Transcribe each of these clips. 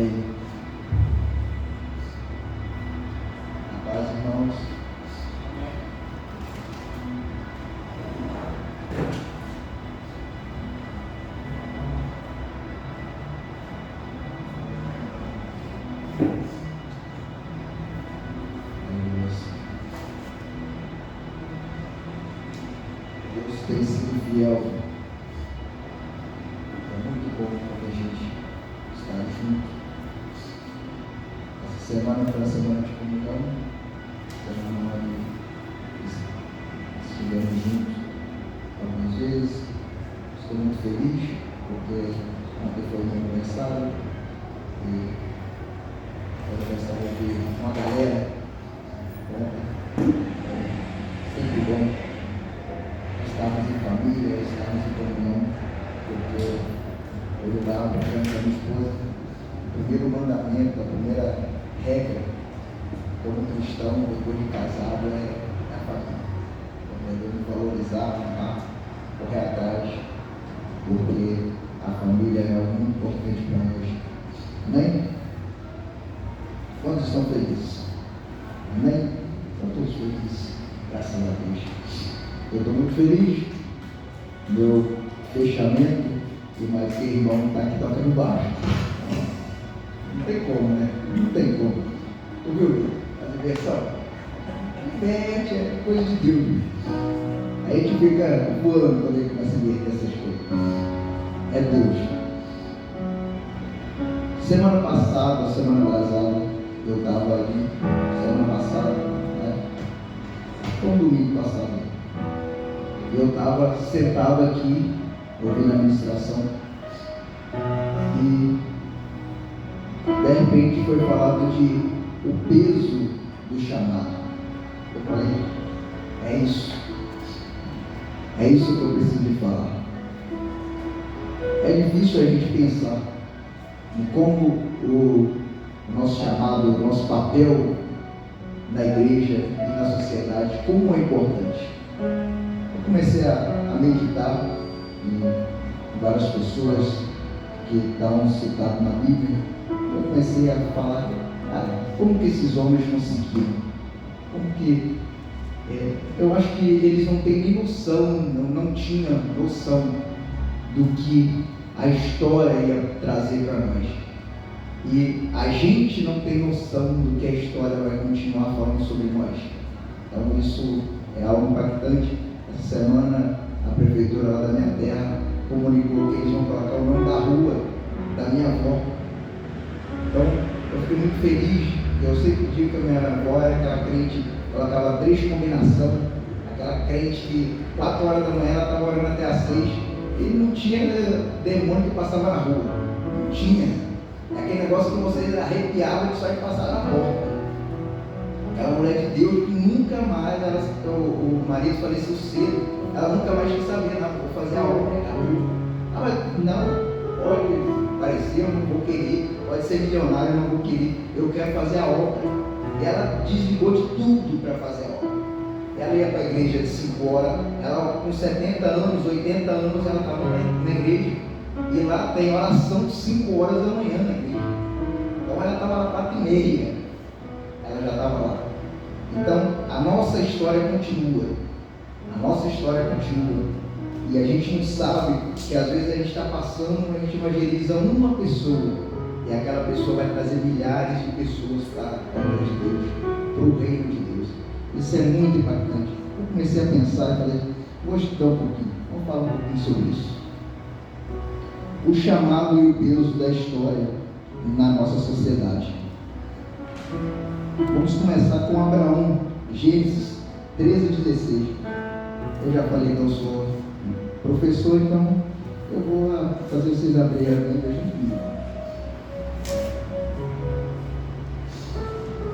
Amém. A paz, irmãos. Deus tem sido fiel. É muito bom quando a gente está junto. Essa semana foi a semana de comunhão, semana onde estivemos juntos algumas vezes. Estou muito feliz porque ontem foi meu aniversário e o aniversário de uma galera. Sempre bom estarmos em família, estarmos em comunhão, porque eu estava falando com a minha esposa, o primeiro mandamento, a primeira regra como cristão, depois de casado, é a família. Devemos valorizar, amar, correr atrás, porque a família é algo muito importante para nós. Amém? Quantos estão felizes? Amém? Estão todos felizes, graças a Deus. Eu estou muito feliz. Meu fechamento, e mais que irmão está aqui tocando baixo. Não tem como, né? Não tem como. Tu viu a diversão? Inverte, é coisa de Deus. Aí a gente fica voando quando ele começa a inverter essas coisas. É Deus. Semana passada, semana atrasada, eu estava ali. Semana passada, né? Foi um domingo passado. Eu estava sentado aqui, ouvindo a ministração, e de repente foi falado de o peso do chamado. Eu falei, é isso que eu preciso de falar. É difícil a gente pensar em como o nosso chamado, o nosso papel na igreja e na sociedade, como é importante. Eu comecei a meditar em várias pessoas que estão citadas na Bíblia. Eu comecei a falar, como que esses homens conseguiram? Como que... eu acho que eles não têm nem noção, não tinham noção do que a história ia trazer para nós. E a gente não tem noção do que a história vai continuar falando sobre nós. Então isso é algo impactante. Essa semana a prefeitura lá da minha terra comunicou que eles vão colocar o nome da rua da minha avó. Então eu fiquei muito feliz. Eu sempre digo que a minha avó era aquela crente, ela dava 3 combinações, aquela crente que 4 horas da manhã ela estava orando até às 6, e não tinha demônio que passava na rua. Não tinha. É aquele negócio que você arrepiava de só de passar na porta. Aquela mulher de Deus que nunca mais, o marido faleceu cedo, ela nunca mais quis saber, não, vou fazer a obra. Mas não, pode parecer, eu não vou querer, pode ser milionário, eu não vou querer, eu quero fazer a obra. E ela desligou de tudo para fazer a obra. Ela ia para a igreja de 5 horas, ela com 70 anos, 80 anos, ela estava na igreja, e lá tem oração de 5 horas da manhã na igreja. Então ela estava lá 4h30, ela já estava lá. Então a nossa história continua. A nossa história continua. E a gente não sabe que às vezes a gente está passando, a gente evangeliza uma pessoa, e aquela pessoa vai trazer milhares de pessoas para a obra de Deus, para o reino de Deus. Isso é muito impactante. Eu comecei a pensar e falei, vou estudar um pouquinho, vamos falar um pouquinho sobre isso. O chamado e o peso da história na nossa sociedade. Vamos começar com Abraão, Gênesis 13:16. Eu já falei que eu sou professor, então eu vou fazer vocês abrirem a Bíblia junto.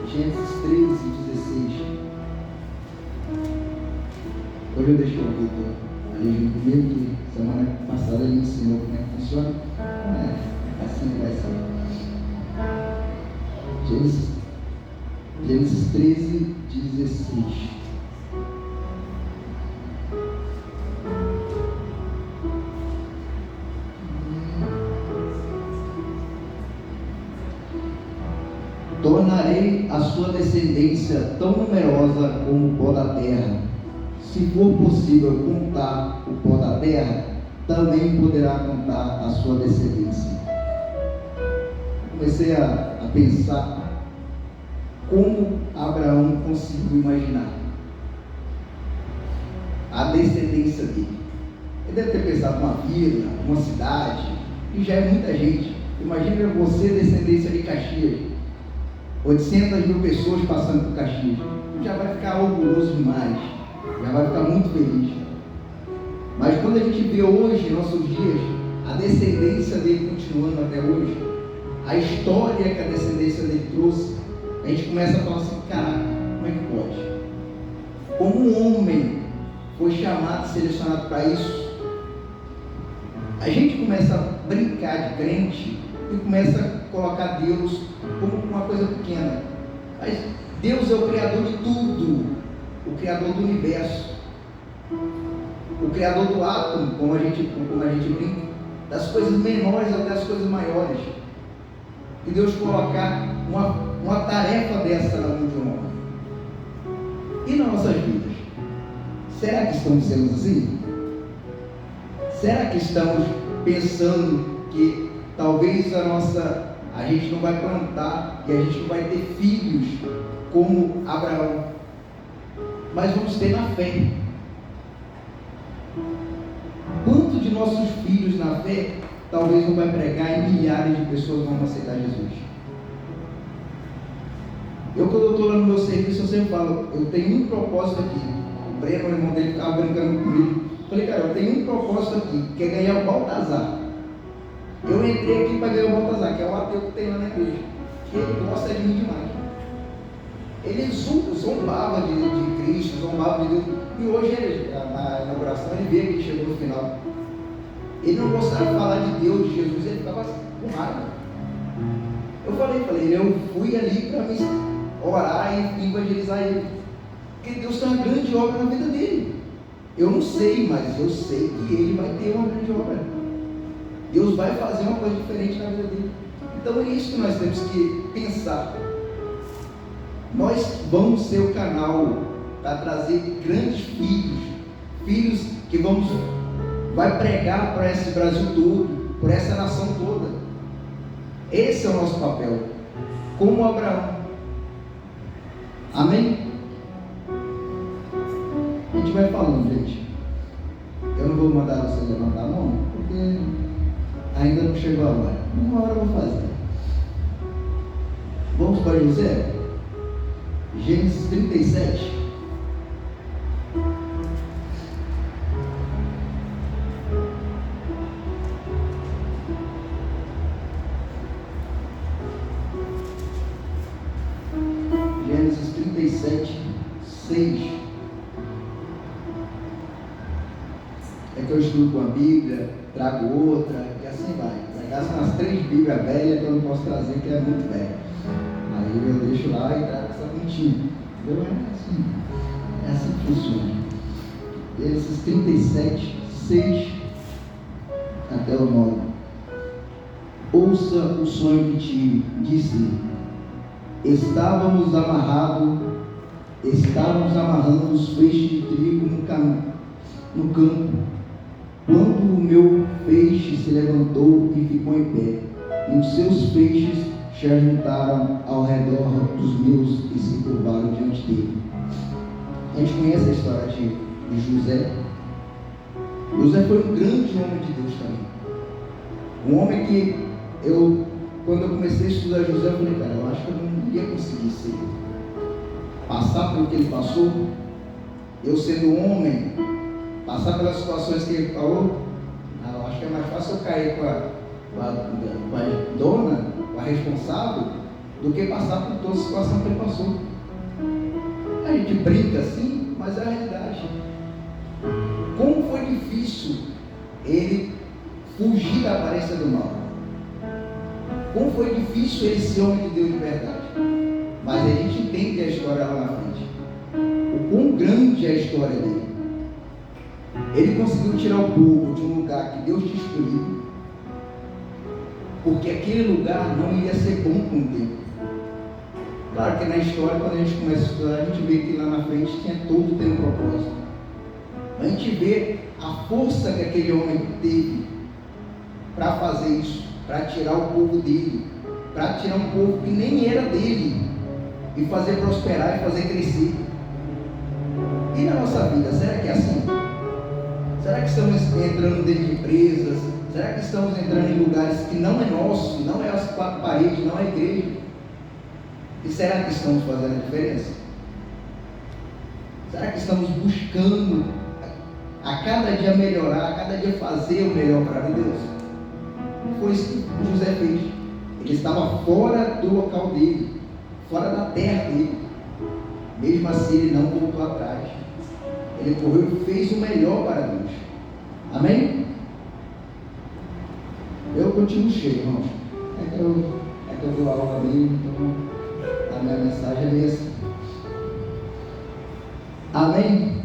Gênesis 13:16. Hoje eu deixei o Vitor ali junto comigo, que semana passada ele ensinou como é que funciona. É assim que vai ser. Gênesis 13:16. sua descendência tão numerosa como o pó da terra. Se for possível contar o pó da terra, também poderá contar a sua descendência. Comecei a pensar como Abraão conseguiu imaginar a descendência dele. Ele deve ter pensado numa vila, uma cidade, e já é muita gente. Imagina você, descendência de Caxias, 800 mil pessoas passando por Caxias. Já vai ficar orgulhoso demais, já vai ficar muito feliz. Mas quando a gente vê hoje, em nossos dias, a descendência dele continuando até hoje, a história que a descendência dele trouxe, a gente começa a falar assim: caraca, como é que pode? Como um homem foi chamado, selecionado para isso? A gente começa a brincar de crente e começa a colocar Deus como uma coisa pequena. Mas Deus é o Criador de tudo, o Criador do universo, o Criador do átomo, como a gente brinca, das coisas menores até as coisas maiores. E Deus colocar uma tarefa dessa na mão de um homem. E nas nossas vidas? Será que estamos sendo assim? Será que estamos pensando que talvez a gente não vai plantar e a gente não vai ter filhos como Abraão, mas vamos ter na fé? Quantos de nossos filhos na fé talvez não vai pregar e milhares de pessoas vão aceitar Jesus? Quando eu estou lá no meu serviço, eu sempre falo, eu tenho um propósito aqui. O Breno, o irmão dele, ficava brincando comigo. Falei, cara, eu tenho um propósito aqui, que é ganhar o Baltazar. Eu entrei aqui para ganhar o Baltazar, que é o ateu que tem lá na igreja. Ele gosta de mim demais. Ele zombava de Cristo, zombava de Deus. E hoje, na inauguração, ele veio aqui, chegou no final. Ele não gostava de falar de Deus, de Jesus, ele ficava com raiva. Eu falei, eu fui ali para me orar e evangelizar ele. Porque Deus tem uma grande obra na vida dele. Eu não sei, mas eu sei que ele vai ter uma grande obra. Deus vai fazer uma coisa diferente na vida dele. Então é isso que nós temos que pensar. Nós vamos ser o canal para trazer grandes filhos que vai pregar para esse Brasil todo, para essa nação toda. Esse é o nosso papel, como Abraão. Amém? A gente vai falando, gente. Eu não vou mandar você levantar a mão, porque ainda não chegou a hora. Uma hora eu vou fazer. Vamos para José? Gênesis 37. Gênesis 37, 6. É que eu estudo com a Bíblia, trago outra e assim vai. São as 3 Bíblias velhas que eu não posso trazer, que é muito velha. Aí eu deixo lá e trago essa contigo. Entendeu? É assim que funciona. Esses 37, 6 até o 9. Ouça o sonho que tive, disse: estávamos amarrando os feixes de trigo no campo, quando o meu feixe se levantou e ficou em pé, e os seus feixes se ajuntaram ao redor dos meus e se curvaram diante dele. A gente conhece a história de José. José foi um grande homem de Deus também. Um homem que quando eu comecei a estudar José, eu falei, cara, eu acho que eu não ia conseguir passar pelo que ele passou. Eu sendo homem, passar pelas situações que ele falou, eu acho que é mais fácil eu cair com a dona, com a responsável, do que passar por toda a situação que ele passou. A gente brinca assim, mas é a realidade. Como foi difícil ele fugir da aparência do mal. Como foi difícil ele ser homem de Deus de verdade. Mas a gente entende a história lá na frente. O quão grande é a história dele. Ele conseguiu tirar o povo de um lugar que Deus tinha escolhido, porque aquele lugar não ia ser bom com o tempo. Claro que na história, quando a gente começa a estudar, a gente vê que lá na frente tudo tem um propósito. A gente vê a força que aquele homem teve para fazer isso, para tirar o povo dele, para tirar um povo que nem era dele, e fazer prosperar e fazer crescer. E na nossa vida, será que é assim? Será que estamos entrando dentro de empresas? Será que estamos entrando em lugares que não é nosso, não é as quatro paredes, não é a igreja? E será que estamos fazendo a diferença? Será que estamos buscando a cada dia melhorar, a cada dia fazer o melhor para Deus? Foi isso que José fez. Ele estava fora do local dele, fora da terra dele. Mesmo assim, ele não voltou atrás. Ele correu e fez o melhor para Deus. Amém? Eu continuo cheio, irmãos. É que eu dou aula mesmo, então a minha mensagem é essa. Amém?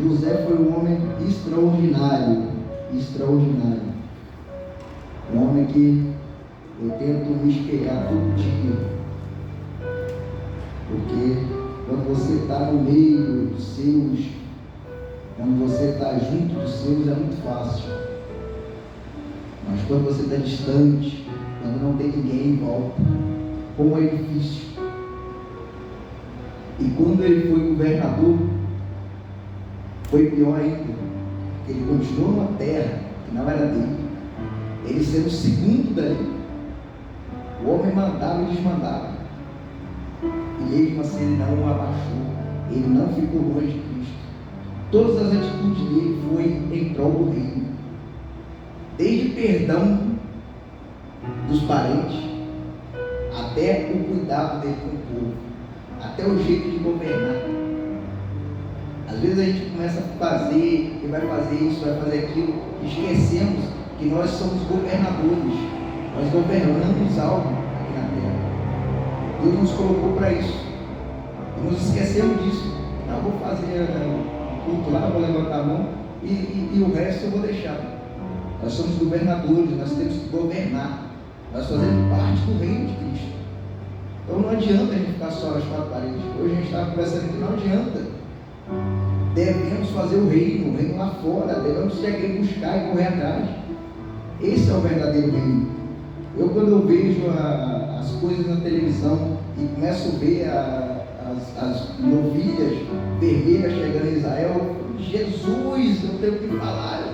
José foi um homem extraordinário. Um homem que eu tento me espelhar todo dia. Porque quando você está no meio dos seus, quando você está junto dos seus, é muito fácil. Mas quando você está distante, quando não tem ninguém em volta, como é difícil. E quando ele foi governador, foi pior ainda. Ele continuou numa terra que não era dele. Ele sendo o segundo dali. O homem mandava e desmandava. E mesmo assim ele não abaixou. Ele não ficou longe de Cristo. Todas as atitudes dele foi em prol do reino. Desde perdão dos parentes, até o cuidado dele com o povo, até o jeito de governar. Às vezes a gente começa a fazer, e vai fazer isso, vai fazer aquilo, e esquecemos que nós somos governadores. Nós governamos algo aqui na terra. Deus nos colocou para isso. E nos esquecemos disso. Não, vou fazer culto lá, vou levantar a mão e o resto eu vou deixar. Nós somos governadores, nós temos que governar. Nós fazemos parte do reino de Cristo. Então não adianta a gente ficar só nas quatro paredes. Hoje a gente estava conversando que não adianta. Devemos fazer o reino lá fora. Devemos seguir, buscar e correr atrás. Esse é o verdadeiro reino. Quando eu vejo as coisas na televisão e começo a ver as novilhas vermelhas chegando em Israel, Jesus, eu tenho que falar,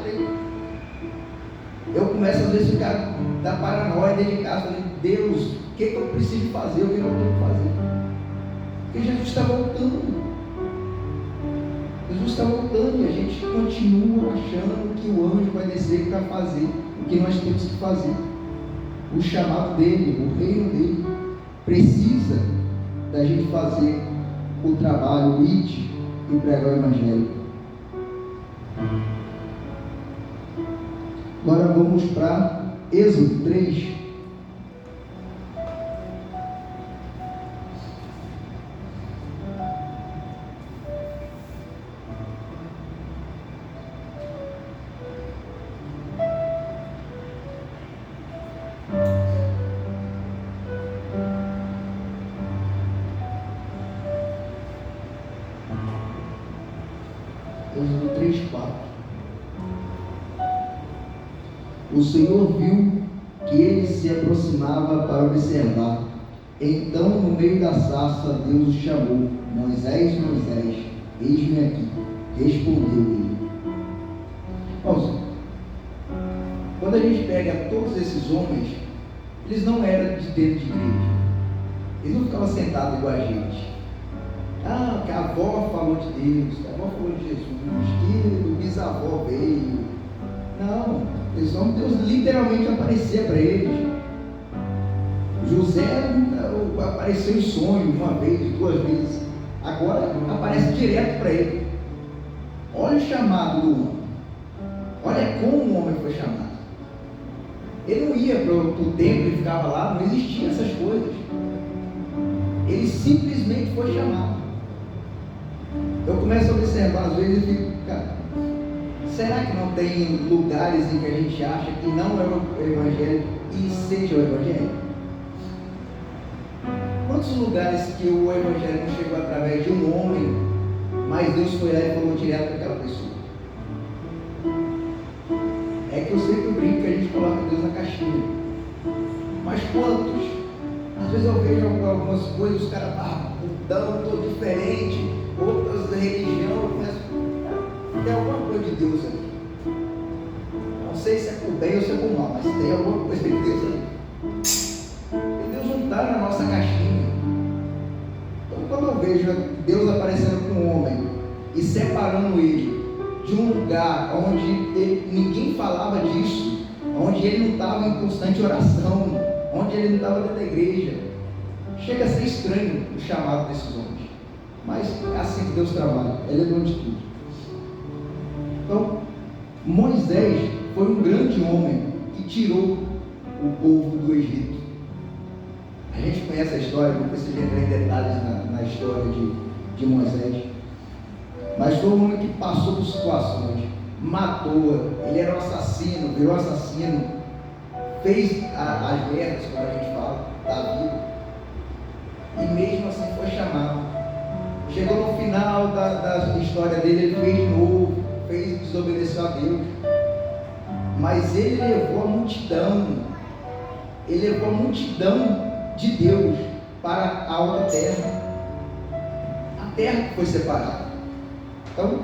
eu começo às vezes a ficar da paranoia dentro de casa, falando, Deus, o que eu preciso fazer, o que eu tenho que fazer? Porque Jesus está voltando. Jesus está voltando e a gente continua achando que o anjo vai descer para fazer o que nós temos que fazer. O chamado dele, o reino dele, precisa da gente fazer o trabalho, o id e pregar o evangelho. Agora vamos para Êxodo 3. Êxodo 3, 4. O Senhor viu que ele se aproximava para observar. Então, no meio da sarça, Deus o chamou: Moisés, Moisés, eis-me aqui. Respondeu ele. Ouça, quando a gente pega todos esses homens, eles não eram de dentro de igreja. Eles não ficavam sentados igual a gente. Que a avó falou de Deus, que a avó falou de Jesus, que o bisavó veio. Não, eles vão, Deus literalmente aparecer para eles. José apareceu em sonho uma vez, duas vezes. Agora aparece direto para ele. Olha o chamado do homem. Olha como o homem foi chamado. Ele não ia para o templo e ficava lá, não existiam essas coisas. Ele simplesmente foi chamado. Eu começo a observar às vezes e fico, cara, será que não tem lugares em que a gente acha que não é o Evangelho e seja o Evangelho? Quantos lugares que o Evangelho não chegou através de um homem, mas Deus foi lá e falou direto com aquela pessoa? É que eu sempre brinco que a gente coloca Deus na caixinha. Mas quantos? Às vezes eu vejo algumas coisas, os caras mudando, todo diferente, outras da religião, mas tem alguma coisa de Deus ali. Não sei se é por bem ou se é por mal, mas tem alguma coisa de Deus ali. E Deus não está na nossa caixinha. Então quando eu vejo Deus aparecendo com um homem e separando ele de um lugar onde ninguém falava disso, onde ele não estava em constante oração, onde ele não estava dentro da igreja, chega a ser estranho o chamado desses homens. Mas é assim que Deus trabalha, Ele é dono de tudo. Então, Moisés foi um grande homem que tirou o povo do Egito. A gente conhece a história, não precisa entrar em detalhes na história de Moisés, mas foi um homem que passou por situações, matou, ele era um assassino, virou assassino, fez as guerras, como a gente fala, da vida, e mesmo assim foi chamado. Chegou no final da história dele, ele fez de novo, desobedeceu a Deus, mas ele levou a multidão de Deus para a outra terra, a terra que foi separada. Então,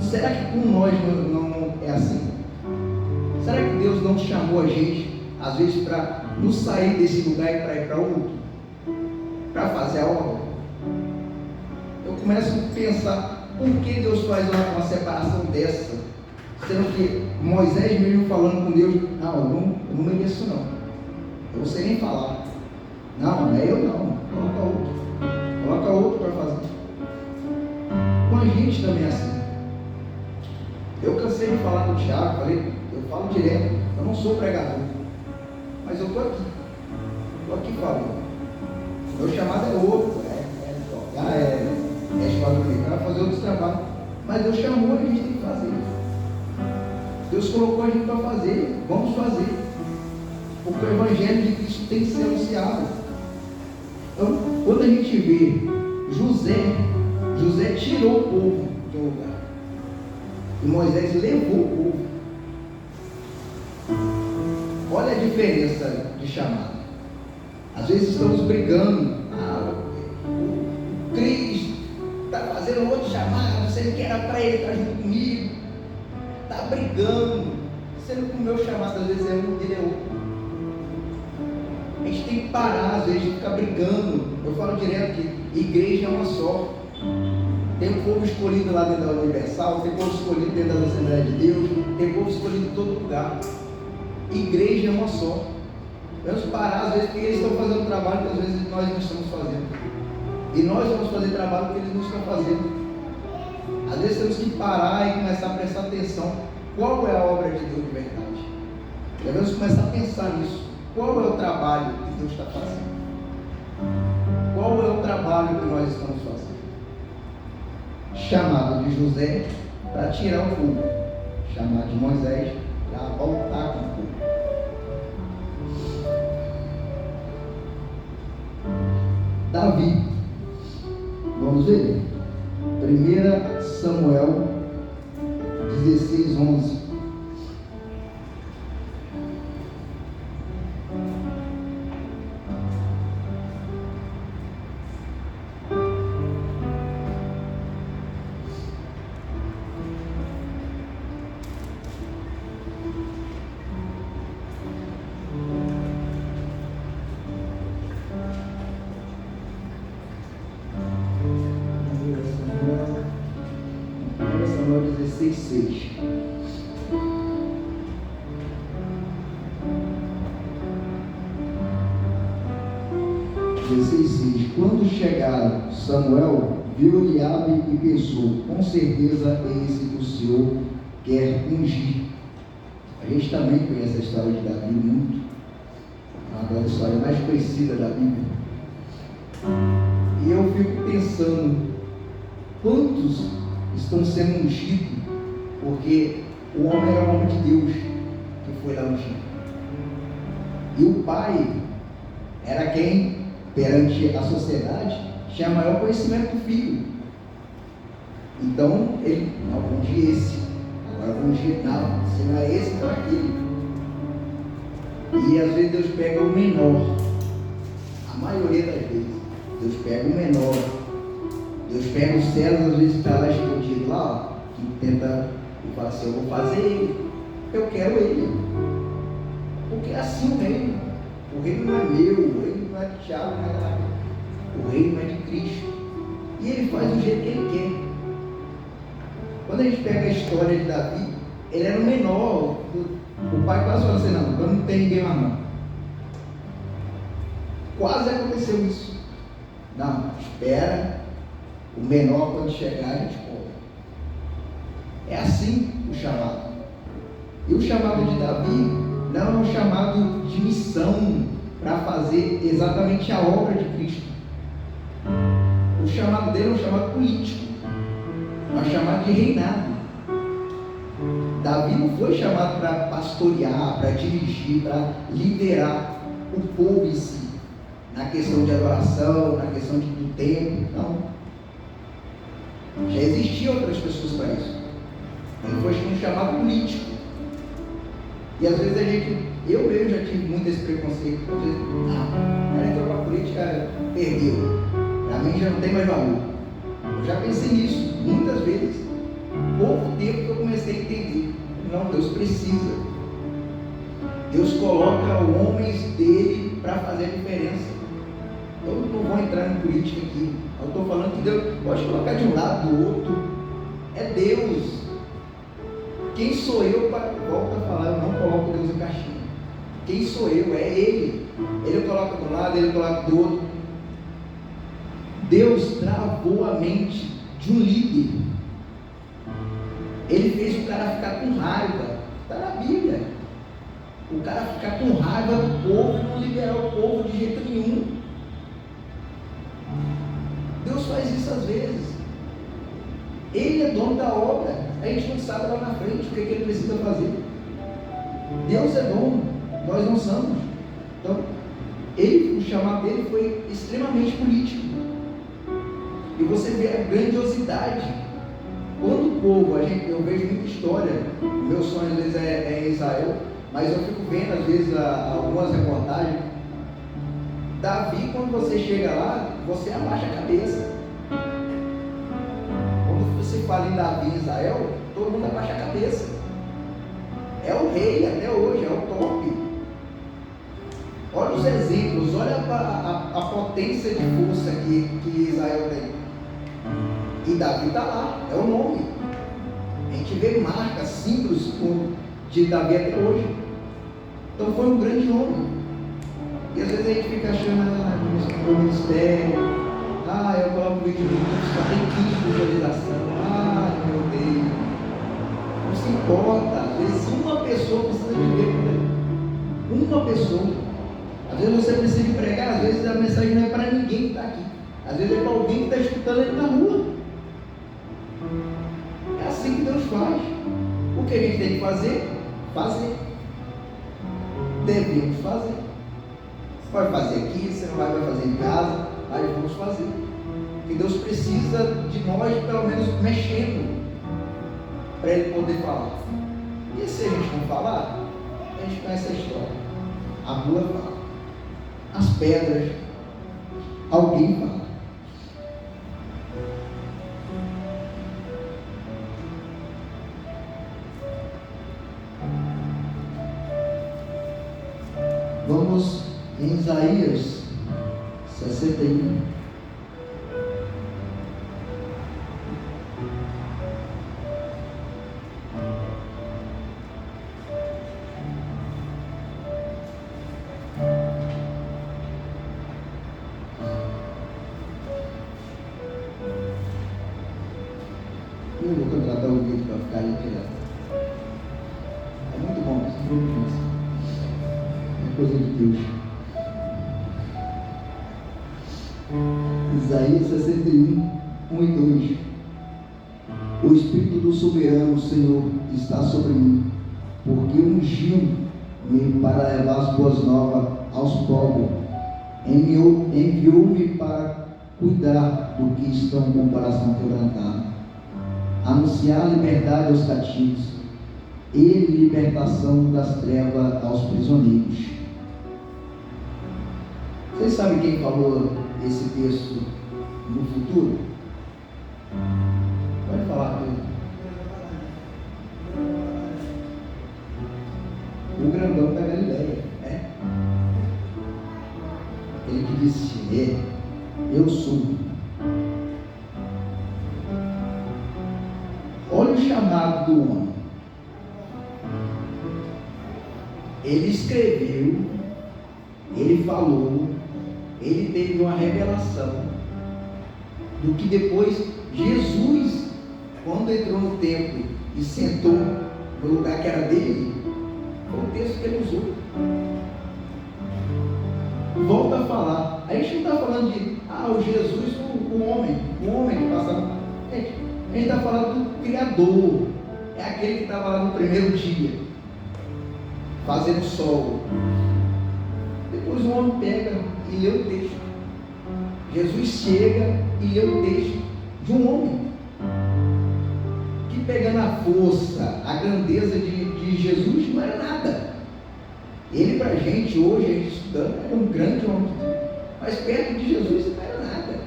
será que com nós não é assim? Será que Deus não chamou a gente, às vezes, para nos sair desse lugar e para ir para outro? Para fazer a obra? Eu começo a pensar, por que Deus faz uma separação dessa? Sendo que Moisés mesmo falando com Deus, não, eu não mereço não. Eu não sei nem falar. Não é eu não. Coloca outro para fazer. Com a gente também é assim. Eu cansei de falar com o Thiago, eu falo direto, eu não sou pregador, mas eu estou aqui falando. Meu chamado é outro, é escola dominical, fazer outros trabalhos, mas Deus chamou, a gente tem que fazer. Deus colocou a gente para fazer, vamos fazer, porque o Evangelho de Cristo tem que ser anunciado. Então, quando a gente vê José tirou o povo de um lugar, e Moisés levou o povo. Olha a diferença de chamada. Às vezes estamos brigando. O Cris está fazendo outro chamado, sendo que era para ele estar junto comigo. Está brigando, sendo que o meu chamado às vezes é um, dele é outro. A gente tem que parar às vezes de ficar brigando. Eu falo direto que igreja é uma só. Tem um povo escolhido lá dentro da Universal, tem povo escolhido dentro da Assembleia de Deus, tem povo escolhido em todo lugar. Igreja é uma só. Vamos parar às vezes porque eles estão fazendo um trabalho que às vezes nós não estamos fazendo. E nós vamos fazer trabalho que eles não estão fazendo. Às vezes temos que parar e começar a prestar atenção. Qual é a obra de Deus de verdade? Devemos começar a pensar nisso. Qual é o trabalho que Deus está fazendo? Qual é o trabalho que nós estamos fazendo? Chamado de José para tirar o povo, chamado de Moisés para voltar com o povo. Davi, vamos ver? 1 Samuel 16:11. Samuel 16:6. Quando chegaram, Samuel viu Eliabe e pensou: com certeza é esse que o Senhor quer ungir. A gente também conhece a história de Davi muito, é uma das histórias mais conhecidas da Bíblia. E eu fico pensando, quantos estão sendo ungidos porque o homem era o homem de Deus que foi lá ungido, e o pai era quem perante a sociedade, tinha maior conhecimento do filho. Então, ele, não, vamos de esse. Agora vamos de, não, se não é esse, então é aquele. E às vezes Deus pega o menor. A maioria das vezes, Deus pega o menor. Deus pega os céus, às vezes está lá escondido lá, ó, que tenta e fala assim, eu vou fazer ele. Eu quero ele. Porque é assim o reino. O reino não é meu, o reino não é de Tiago, não é de nada. O reino é de Cristo. E ele faz do jeito que ele quer. Quando a gente pega a história de Davi, ele era o menor. O pai quase falou assim, não tem ninguém mais não. Quase aconteceu isso. Não, espera. O menor, quando chegar, a gente cobra. É assim o chamado. E o chamado de Davi não é um chamado de missão para fazer exatamente a obra de Cristo. O chamado dele é um chamado político, é um chamado de reinado. Davi não foi chamado para pastorear, para dirigir, para liderar o povo em si, na questão de adoração, na questão do templo, não. Já existiam outras pessoas para isso. Ele foi um chamado político. E às vezes eu mesmo já tive muito esse preconceito. Às vezes, ela entrou para a política, perdeu. Para mim já não tem mais valor. Eu já pensei nisso muitas vezes. Pouco tempo que eu comecei a entender. Não, Deus precisa. Deus coloca homens dele para fazer a diferença. Eu não vou entrar em política aqui. Eu estou falando que Deus pode colocar de um lado, do outro. É Deus. Quem sou eu para, volta a falar, eu não coloco Deus em caixinha. Quem sou eu? É Ele. Ele coloca de um lado, Ele coloca do outro. Deus travou a mente de um líder. Ele fez o cara ficar com raiva. Está na Bíblia. O cara ficar com raiva do povo e não liberar o povo de jeito nenhum. Deus faz isso às vezes. Ele é dono da obra. A gente não sabe lá na frente o que ele precisa fazer. Deus é dono, nós não somos. Então, o chamado dele foi extremamente político. E você vê a grandiosidade. Quando o povo, eu vejo muita história. O meu sonho às vezes é em Israel, mas eu fico vendo às vezes algumas reportagens. Davi, quando você chega lá, você abaixa a cabeça. Quando você fala em Davi em Israel, todo mundo abaixa a cabeça. É o rei até hoje, é o top. Olha os exemplos, olha a potência de força que Israel tem. E Davi está lá, é o nome. A gente vê marcas, símbolos de Davi até hoje. Então foi um grande homem. E às vezes a gente fica achando no ministério, eu coloco vídeo no YouTube, só tem 15 visualização, meu Deus. Não se importa, às vezes uma pessoa precisa de ver por aí. Uma pessoa. Às vezes você precisa pregar, às vezes a mensagem não é para ninguém que está aqui. Às vezes é para alguém que está escutando ele na rua. É assim que Deus faz. O que a gente tem que fazer? Fazer. Devemos fazer. Você pode fazer aqui, você não vai fazer em casa, mas vamos fazer. Porque Deus precisa de nós, pelo menos, mexendo, para Ele poder falar. E se a gente não falar, a gente conhece a história. A rua fala. As pedras, alguém fala. Vamos em Isaías 61. Eu vou contratar o vídeo para ficar ali direto. É muito bom, isso é coisa de Deus. Isaías 61, 1 e 2. O Espírito do Soberano Senhor está sobre mim, porque ungiu-me para levar as boas novas aos pobres, enviou-me para cuidar do que estão com o coração quebrantado, anunciar a liberdade aos cativos e libertação das trevas aos prisioneiros. Vocês sabem quem falou esse texto no futuro? Pode falar, Pedro. O grandão da Galileia, né? Ele que disse: eu sou. Olha o chamado do homem. Ele escreveu, ele falou, ele teve uma revelação do que depois Jesus, quando entrou no templo e sentou no lugar que era dele, foi o texto que ele usou. Volta a falar. A gente não está falando de o Jesus, o homem que passava. A gente está falando do Criador. É aquele que estava lá no primeiro dia, fazendo sol. Depois o homem pega e lê o texto. Jesus chega e lê o texto de um homem que, pegando a força, a grandeza de Jesus, não era nada. Ele, para a gente hoje, a gente estudando, era um grande homem, mas perto de Jesus não era nada.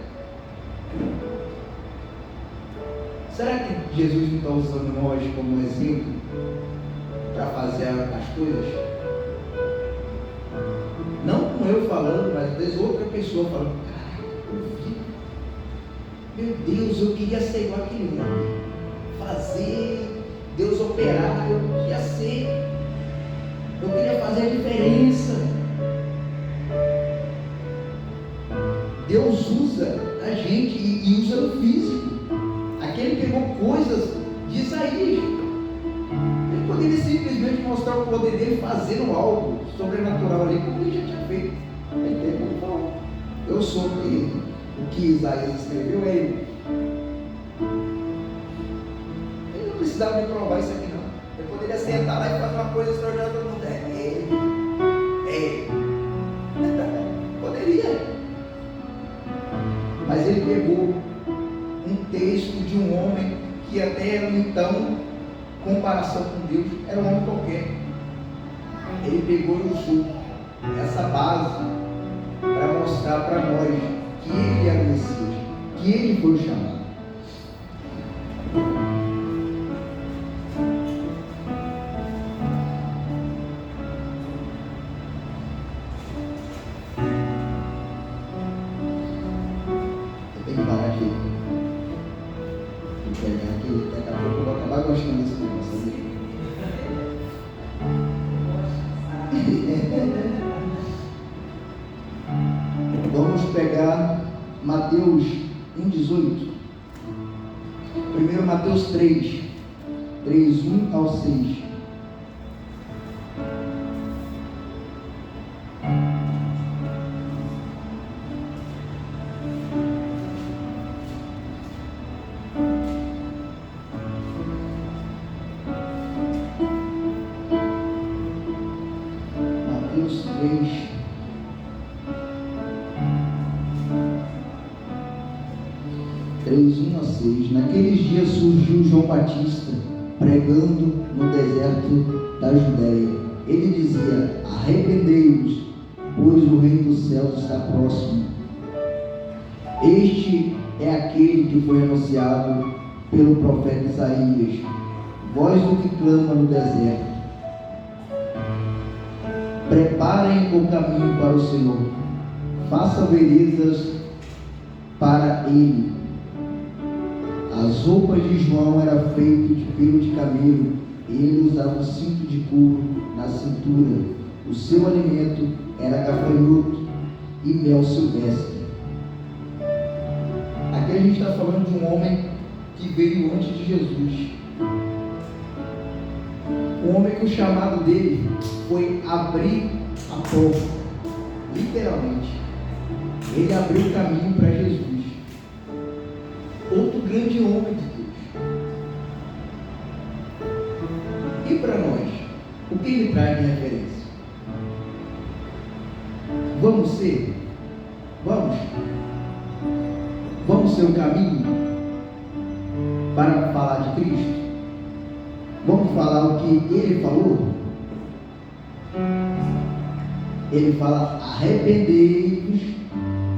Será que Jesus não está usando nós como exemplo para fazer as coisas? Não como eu falando, mas às vezes outra pessoa falando: meu Deus, eu queria ser igual aquele homem, fazer Deus operar, eu queria ser, eu queria fazer a diferença. Deus usa a gente e usa no físico. Aquele pegou coisas de Isaías. Ele poderia simplesmente mostrar o poder dele fazendo algo sobrenatural ali, como ele já tinha feito. Ele pegou e falou: eu sou ele. O que Isaías escreveu é ele. Ele não precisava me provar isso aqui, não. Ele poderia sentar lá e fazer uma coisa extraordinária para todo mundo. É ele. Poderia. Mas ele pegou um texto de um homem que até então, em comparação com Deus, era um homem qualquer. Ele pegou e usou essa base para mostrar para nós que ele era o Messias, que ele foi o chamado. Eu tenho que parar de pegar aqui, daqui a pouco eu vou acabar gostando desse negócio ali. Vamos pegar Mateus 1,18. Primeiro Mateus 3, 1 ao 6. Mateus 3. Naqueles dias surgiu João Batista pregando no deserto da Judéia. Ele dizia: arrependei-vos, pois o reino dos céus está próximo. Este é aquele que foi anunciado pelo profeta Isaías, voz do que clama no deserto: preparem o caminho para o Senhor, façam veredas para ele. As roupas de João eram feitas de pelo de camelo, ele usava um cinto de couro na cintura. O seu alimento era gafanhoto e mel silvestre. Aqui a gente está falando de um homem que veio antes de Jesus. Um homem que o chamado dele foi abrir a porta, literalmente. Ele abriu o caminho para Jesus. Outro grande homem de Deus. E para nós, o que ele traz de referência? Vamos ser vamos ser um caminho para falar de Cristo? Vamos falar o que Ele falou? Ele fala: arrependei-vos,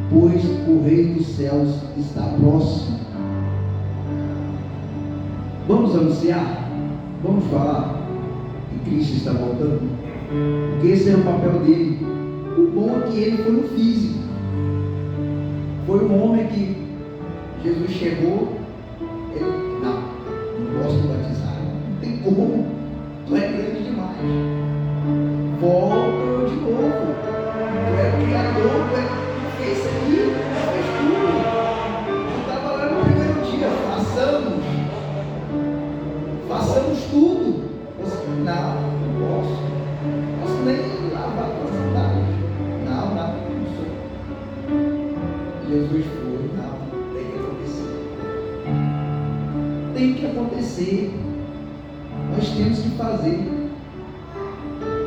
pois o reino dos céus está próximo. Vamos anunciar? Vamos falar que Cristo está voltando? Porque esse é o papel dele. O bom é que ele foi no físico. Foi um homem que Jesus chegou, ele, não posso batizar, não tem como, tu é grande demais, volta de novo, tu é o Criador, tu fez isso aqui, tu fez tudo, tu estava lá no primeiro dia, façamos tudo. Você, não posso nem lavar a tua cidade, não sou. Jesus foi, tem que acontecer, nós temos que fazer,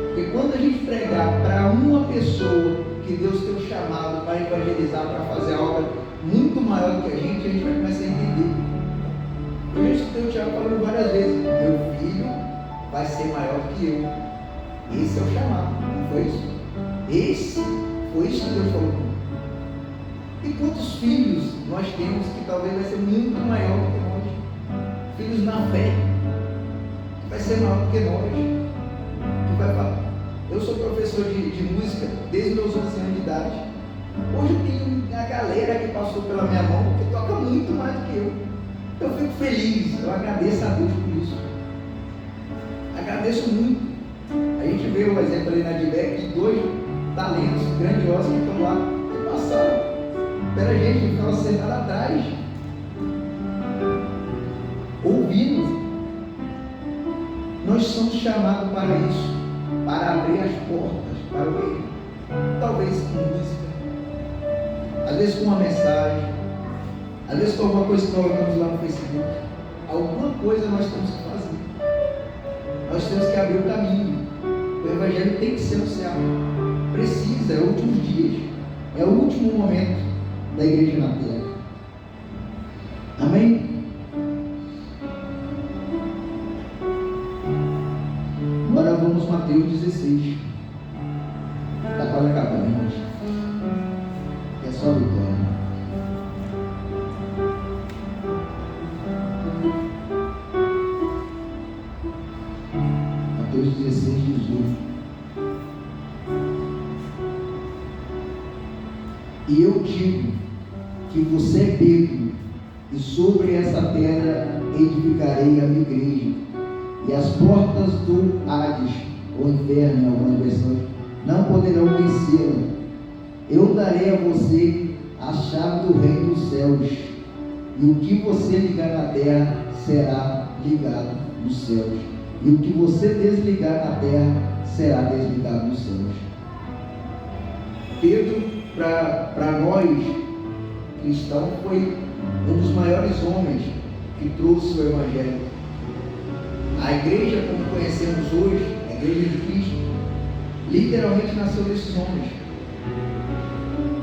porque quando a gente pregar para uma pessoa que Deus tem um chamado para evangelizar, para fazer algo muito maior do que a gente vai começar a entender. Eu já escutei o Tiago falando várias vezes: meu filho vai ser maior do que eu. Esse é o chamado, não foi isso? Esse foi isso que Deus falou. E quantos filhos nós temos que talvez vai ser muito maior do que nós? Filhos na fé, que vai ser maior do que nós, que vai falar. Eu sou professor de música desde meus 11 anos de idade. Hoje eu tenho a galera que passou pela minha mão que toca muito mais do que eu. Eu fico feliz, eu agradeço a Deus por isso. Agradeço muito. A gente vê o exemplo ali na DBEC de 2 talentos grandiosos que estão lá e passaram pela gente, que ficava sentado atrás, ouvindo. Nós somos chamados para isso, para abrir as portas para o reino. Talvez com música, às vezes com uma mensagem, às vezes com alguma coisa que colocamos lá no Facebook. Alguma coisa nós temos que fazer. Nós temos que abrir o caminho. O Evangelho tem que ser anunciado. Precisa, é os últimos dias, é o último momento da igreja na terra. Amém? Agora vamos Mateus 16. Está quase acabando, irmãos. É só a vitória. Mateus 16, 18. E eu digo que você é Pedro, e sobre essa pedra edificarei a minha igreja, e as portas do Hades, ou inferno em algumas versões, não poderão vencê-la. Eu darei a você a chave do reino dos céus, e o que você ligar na terra será ligado nos céus, e o que você desligar na terra será desligado nos céus. Pedro, para nós cristãos, foi um dos maiores homens que trouxe o Evangelho. A igreja, como conhecemos hoje, a igreja de Cristo, literalmente nasceu desses homens.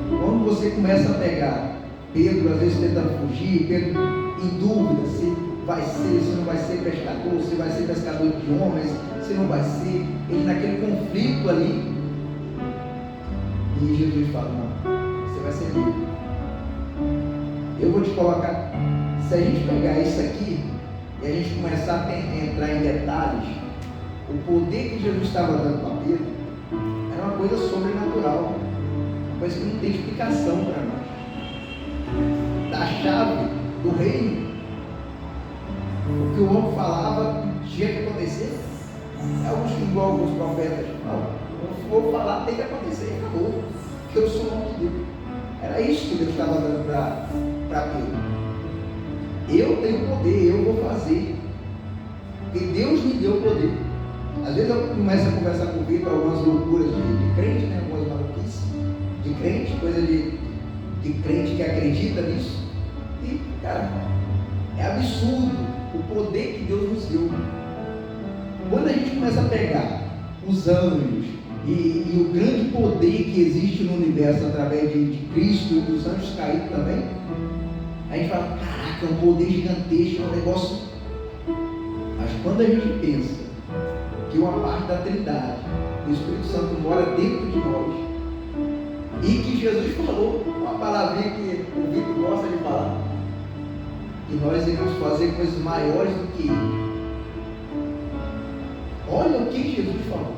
Quando você começa a pegar Pedro, às vezes tentando fugir, Pedro em dúvida se vai ser, se não vai ser pescador, se vai ser pescador de homens, se não vai ser, ele naquele conflito ali. E Jesus fala: não, você vai ser livre. Eu vou te colocar. Se a gente pegar isso aqui e a gente começar a entrar em detalhes, o poder que Jesus estava dando para Pedro era uma coisa sobrenatural, uma coisa que não tem explicação para nós. Da chave do reino, o que o homem falava tinha que acontecer. Igual alguns profetas, não vou falar, tem que acontecer, acabou, porque eu sou o nome de Deus. Era isso que Deus estava dando para Pedro. Eu tenho poder, eu vou fazer, porque Deus me deu poder. Às vezes eu começo a conversar com o Vitor algumas loucuras de crente, né? Algumas maluquices de crente, coisa de crente que acredita nisso. E, cara, é absurdo o poder que Deus nos deu. Quando a gente começa a pegar os anjos, e o grande poder que existe no universo através de Cristo e dos anjos caídos também, a gente fala, caraca, é um poder gigantesco, é um negócio. Mas quando a gente pensa que uma parte da Trindade, o Espírito Santo mora dentro de nós, e que Jesus falou, uma palavrinha que o Vitor gosta de falar, que nós iremos fazer coisas maiores do que Ele. Olha o que Jesus falou.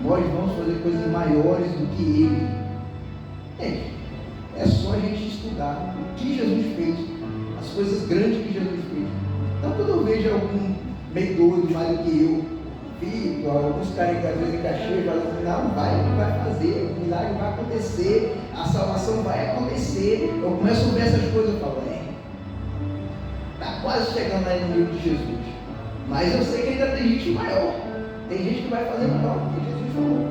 Nós vamos fazer coisas maiores do que Ele. É só a gente estudar o que Jesus fez, as coisas grandes que Jesus fez. Então, quando eu vejo algum meio doido mais do que eu, Vitor, alguns caras que às vezes em Caxias falam assim, não, vai fazer, o milagre vai acontecer, a salvação vai acontecer. Eu começo a ver essas coisas e falo, está quase chegando aí no livro de Jesus. Mas eu sei que ainda tem gente maior. Tem gente que vai fazer maior do que Jesus falou.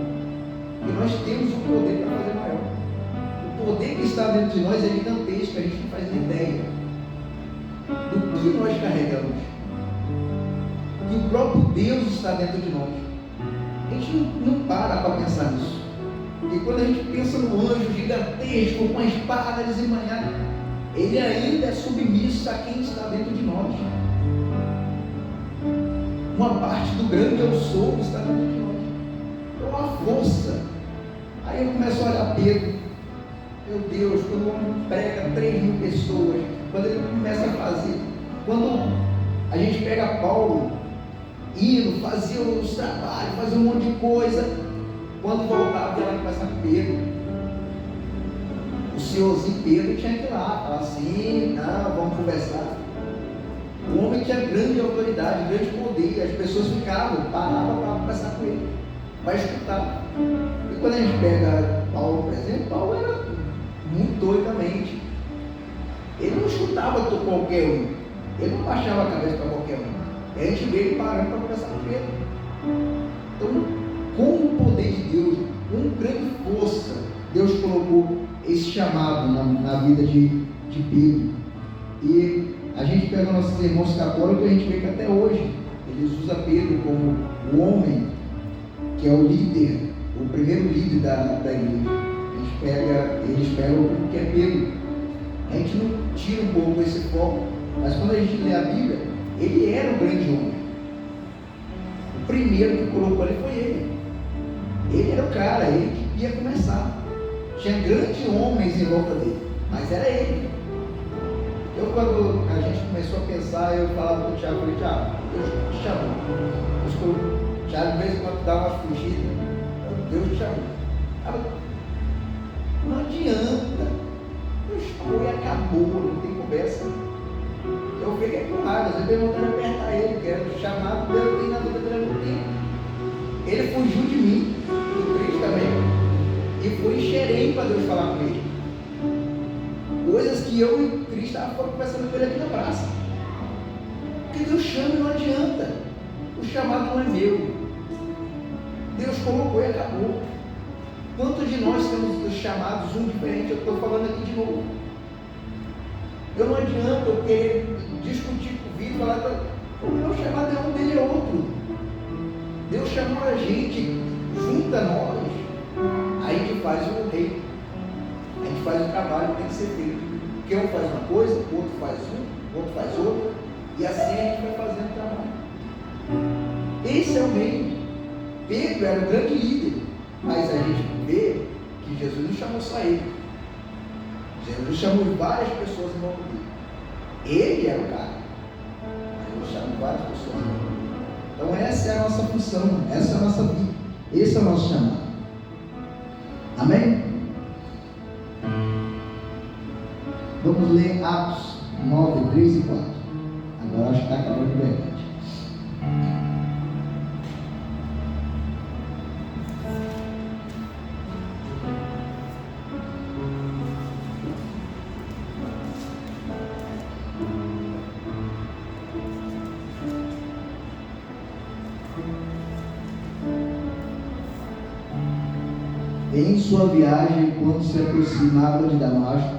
E nós temos o poder para fazer maior. O poder que está dentro de nós é gigantesco, a gente não faz nem ideia do que nós carregamos. Que o próprio Deus está dentro de nós. A gente não para pensar nisso. E quando a gente pensa no anjo gigantesco, com a espada desembanhada, ele ainda é submisso a quem está dentro de nós. Uma parte do grande eu sou está dentro de nós. É uma força. Aí eu começo a olhar Pedro. Meu Deus, quando o homem prega 3.000 pessoas, quando ele começa a fazer, quando a gente pega Paulo, indo, fazia os trabalhos, fazia um monte de coisa, quando voltava, ela começa com Pedro. O senhorzinho Pedro tinha que ir lá, falar assim, não, vamos conversar. O homem tinha grande autoridade, grande poder, as pessoas paravam para conversar com ele, para escutar. E quando a gente pega Paulo, por exemplo, Paulo era muito doidamente. Ele não escutava qualquer um, ele não baixava a cabeça para qualquer um. A gente vê ele parando para conversar com Pedro. Então, com o poder de Deus, com grande força, Deus colocou esse chamado na vida de Pedro. E a gente pega nossos irmãos católicos e a gente vê que até hoje eles usam Pedro como o homem que é o líder, o primeiro líder da igreja. Eles pegam o que é Pedro. A gente não tira um pouco esse foco, mas quando a gente lê a Bíblia, ele era o grande homem. O primeiro que colocou ali foi ele. Ele era o cara, ele que ia começar. Tinha grandes homens em volta dele, mas era ele. Quando a gente começou a pensar, eu falava com o Thiago, falei, Thiago, Deus te chamou. O Thiago, de vez em quando, dá uma fugida, Deus te chamou. Não adianta, Deus foi e acabou, não tem conversa. Eu peguei com raiva, às vezes eu vontade de apertar ele, que era chamado, Deus tem na vida dele, não tem. Ele fugiu de mim, do Cristo também, e fui em Xerém para Deus falar com ele. Coisas que eu e o Cristo estávamos conversando com ele aqui na praça. Porque Deus chama e não adianta. O chamado não é meu. Deus colocou e acabou. Quantos de nós temos os chamados um diferente? Eu estou falando aqui de novo. Eu não adianta eu querer discutir com o Vitor, falar o meu chamado é um, dele é outro. Deus chamou a gente, junta nós, aí a gente faz o rei. A gente faz o trabalho que tem que ser feito. Porque um faz uma coisa, o outro faz um, o outro faz outra, e assim a gente vai fazendo o trabalho. Esse é o meio. Pedro era o grande líder, mas a gente vê que Jesus não chamou só ele. Jesus chamou várias pessoas em volta dele. Ele era o cara, mas ele chamou várias pessoas em volta dele. Então essa é a nossa função, essa é a nossa vida, esse é o nosso chamado. Amém? Vamos ler Atos 9, 3 e 4. Agora acho que está acabando de verdade. Em sua viagem, quando se aproximava de Damasco,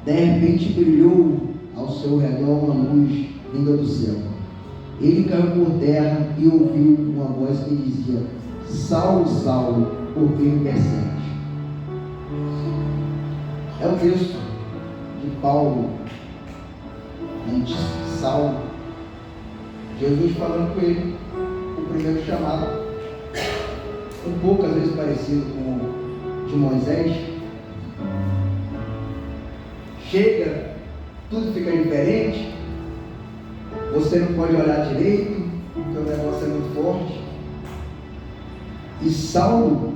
de repente brilhou ao seu redor uma luz vinda do céu. Ele caiu por terra e ouviu uma voz que dizia: Saulo, Saulo, por que me persegue? É o texto de Paulo antes de Saulo, Jesus falando com ele, o primeiro chamado, um pouco às vezes parecido com o de Moisés. Chega, tudo fica diferente, você não pode olhar direito, porque o negócio é muito forte. E Saulo,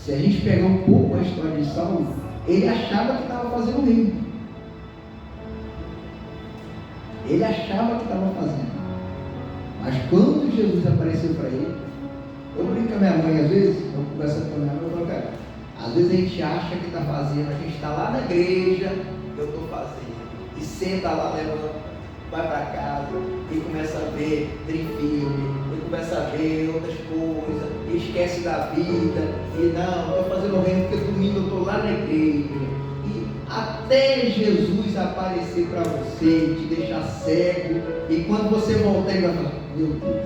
se a gente pegar um pouco a história de Saulo, ele achava que estava fazendo o reino. Ele achava que estava fazendo. Mas quando Jesus apareceu para ele, eu brinco com a minha mãe às vezes, eu converso com a minha mãe, eu falo, cara, às vezes a gente acha que está fazendo, a gente está lá na igreja, eu estou fazendo, e senta lá, levanta, vai para casa, e começa a ver filme, e começa a ver outras coisas, e esquece da vida, e não, estou fazendo o reino porque domingo eu estou lá na igreja, e até Jesus aparecer para você, te deixar cego, e quando você voltar, ele vai falar, meu Deus,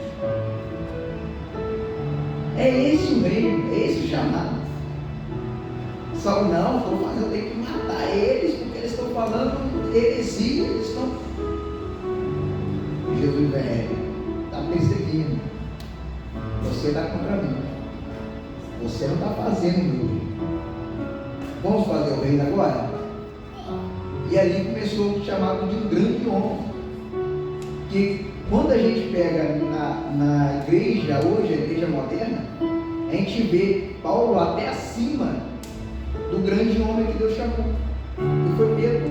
é esse o reino, é esse o chamado. Só não, estou fazendo, eu tenho que matar eles, porque eles estão falando heresia, eles estão. Jesus está perseguindo. Você está contra mim. Você não está fazendo o meu reino. Vamos fazer o reino agora? E ali começou o chamado de um grande homem. Que quando a gente pega na igreja hoje, a igreja moderna, a gente vê Paulo até acima do grande homem que Deus chamou, que foi Pedro.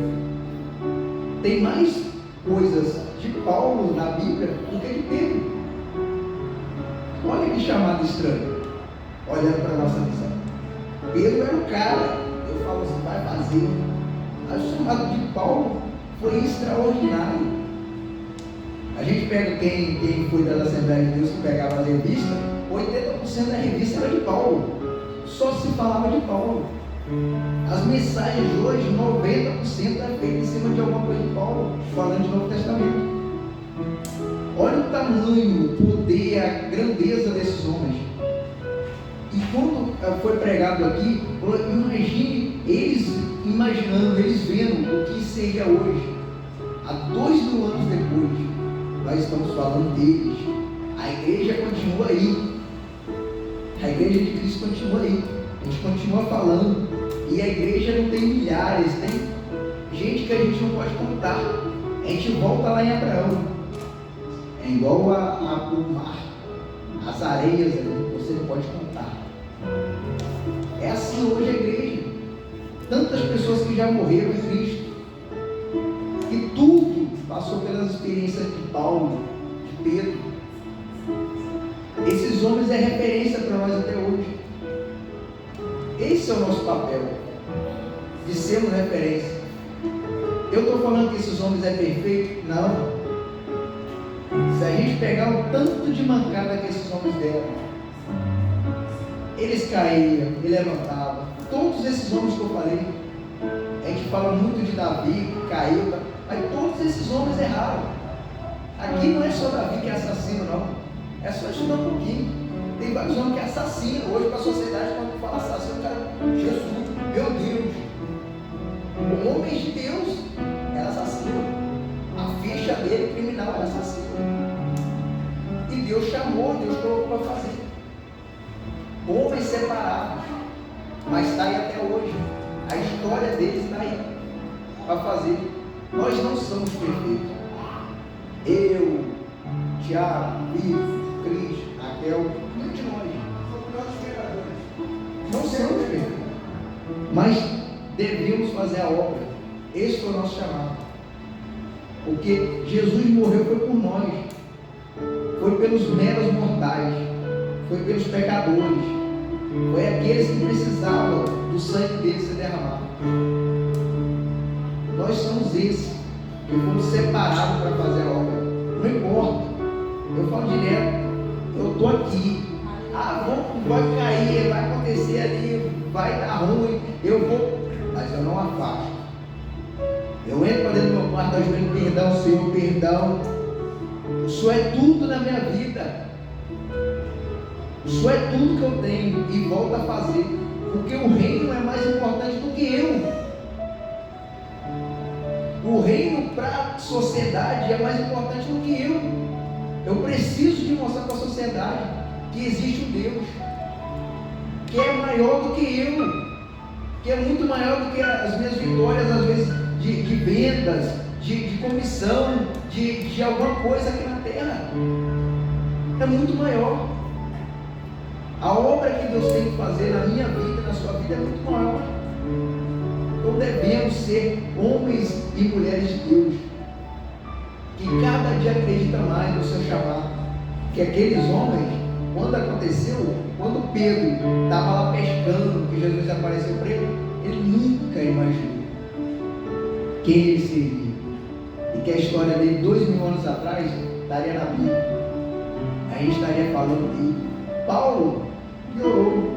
Tem mais coisas de Paulo na Bíblia do que de Pedro. Olha que chamado estranho, olhando para a nossa visão. Pedro era o cara, eu falo assim, vai fazer. Mas o chamado de Paulo foi extraordinário. A gente pega quem foi da Assembleia de Deus, que pegava as revistas, 80% da revista era de Paulo, só se falava de Paulo. As mensagens hoje, 90% é feita em cima de alguma coisa de Paulo, falando de Novo Testamento. Olha o tamanho, o poder, a grandeza desses homens. E quando foi pregado aqui, imagine eles imaginando, eles vendo o que seria hoje. Há 2000 anos depois, nós estamos falando deles. A igreja continua aí. A igreja de Cristo continua aí. A gente continua falando. E a igreja não tem milhares, tem gente que a gente não pode contar. A gente volta lá em Abraão. É igual o mar, as areias ali, você não pode contar. É assim hoje a igreja. Tantas pessoas que já morreram em Cristo. E tudo passou pelas experiências de Paulo, de Pedro. Esses homens é referência para nós até hoje. Esse é o nosso papel, de sermos referência. Eu estou falando que esses homens é perfeito? Não. Se a gente pegar o tanto de mancada que esses homens deram, eles caíam, ele levantava. Todos esses homens que eu falei, a gente fala muito de Davi, que caiu, mas todos esses homens erraram. Aqui não é só Davi que é assassino, não. É só estudar um pouquinho. Tem vários homens que assassinam. Hoje, para a sociedade, quando fala assassino, o cara, Jesus, meu Deus. Homens de Deus era assassino. A ficha dele, criminal, era assassino. E Deus chamou, Deus colocou para fazer. Homens separados. Mas está aí até hoje. A história deles está aí para fazer. Nós não somos perfeitos. Eu, Tiago, Vitor, Cris, Raquel, nenhum de nós. Não somos perfeitos. Mas devemos fazer a obra. Esse foi o nosso chamado. Porque Jesus morreu foi por nós. Foi pelos meros mortais. Foi pelos pecadores. Foi aqueles que precisavam do sangue dele ser derramado. Nós somos esses que fomos separados para fazer a obra. Não importa. Eu falo direto. Eu estou aqui. Vai cair, vai acontecer ali, vai dar ruim. Eu vou, mas eu não afasto. Eu entro para dentro do meu quarto, ajoelho, perdão, Senhor, perdão. O Senhor é tudo na minha vida. Isso é tudo que eu tenho e volto a fazer, porque o reino é mais importante do que eu. O reino para a sociedade é mais importante do que eu. Eu preciso de mostrar para a sociedade que existe um Deus que é maior do que eu, que é muito maior do que as minhas vitórias, às vezes, de vendas, de comissão, de alguma coisa aqui na terra. É muito maior. A obra que Deus tem que fazer na minha vida e na sua vida é muito maior. Então devemos ser homens e mulheres de Deus, que cada dia acredita mais no seu chamado. Que aqueles homens, quando aconteceu, quando Pedro estava lá pescando, que Jesus apareceu para ele nunca imaginou quem ele seria. E que a história dele 2000 anos atrás estaria na Bíblia. A gente estaria falando dele. Paulo piorou.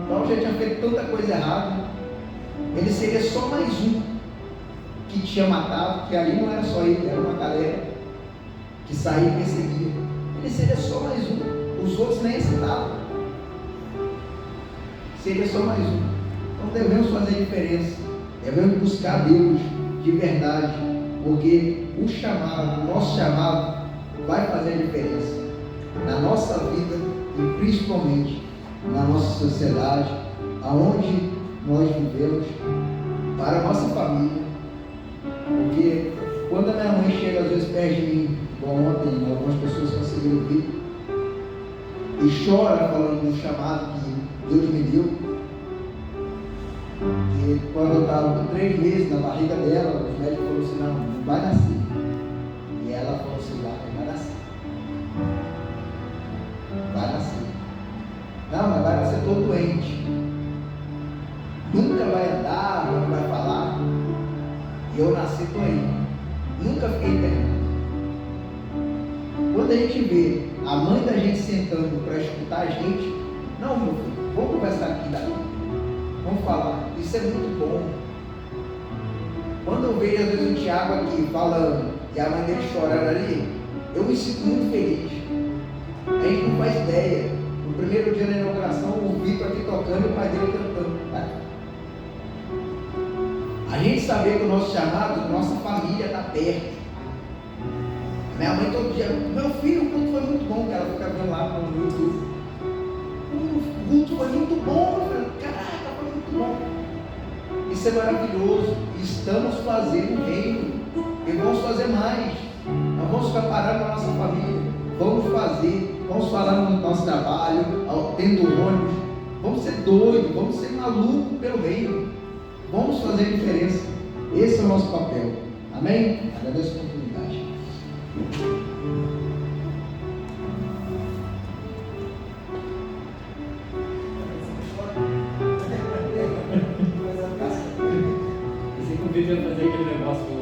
Paulo já tinha feito tanta coisa errada. Ele seria só mais um que tinha matado, que ali não era só ele, era uma galera que saía e perseguia. Ele seria só mais um. Os outros nem aceitavam. Seria só mais um. Então devemos fazer diferença. Devemos buscar Deus de verdade, porque o chamado, o nosso chamado, vai fazer a diferença na nossa vida e principalmente na nossa sociedade, aonde nós vivemos, para a nossa família. Porque quando a minha mãe chega às vezes perto de mim, igual ontem, algumas pessoas conseguiram ver, e chora falando do chamado que Deus me deu. E quando eu estava com 3 meses na barriga dela, os médicos falaram assim: não vai nascer. E ela falou assim: vai nascer. Vai nascer. Não, mas vai nascer todo doente. Nunca vai andar, não vai falar. E eu nasci doente. Nunca fiquei internado. Quando a gente vê a mãe da gente sentando para escutar a gente, não, meu filho, vamos conversar aqui dali. Vamos falar. Isso é muito bom. Quando eu vejo às vezes o Tiago aqui falando e a mãe dele chorando ali, eu me sinto muito feliz. A gente não faz ideia. No primeiro dia da inauguração, o Vitor aqui tocando e o pai dele cantando. Tá? A gente saber que o nosso chamado, nossa família está perto. Minha mãe todo dia: meu filho, o culto foi muito bom, que ela fica vendo lá no YouTube. O culto foi muito bom. Eu falei: caraca, foi muito bom. Isso é maravilhoso. Estamos fazendo o reino e vamos fazer mais. Não vamos ficar parando na nossa família. Vamos fazer, vamos falar no nosso trabalho, tendo ônibus. Vamos ser doidos, vamos ser malucos pelo reino. Vamos fazer a diferença. Esse é o nosso papel. Amém? Agradeço a oportunidade. Você convidou a fazer aquele negócio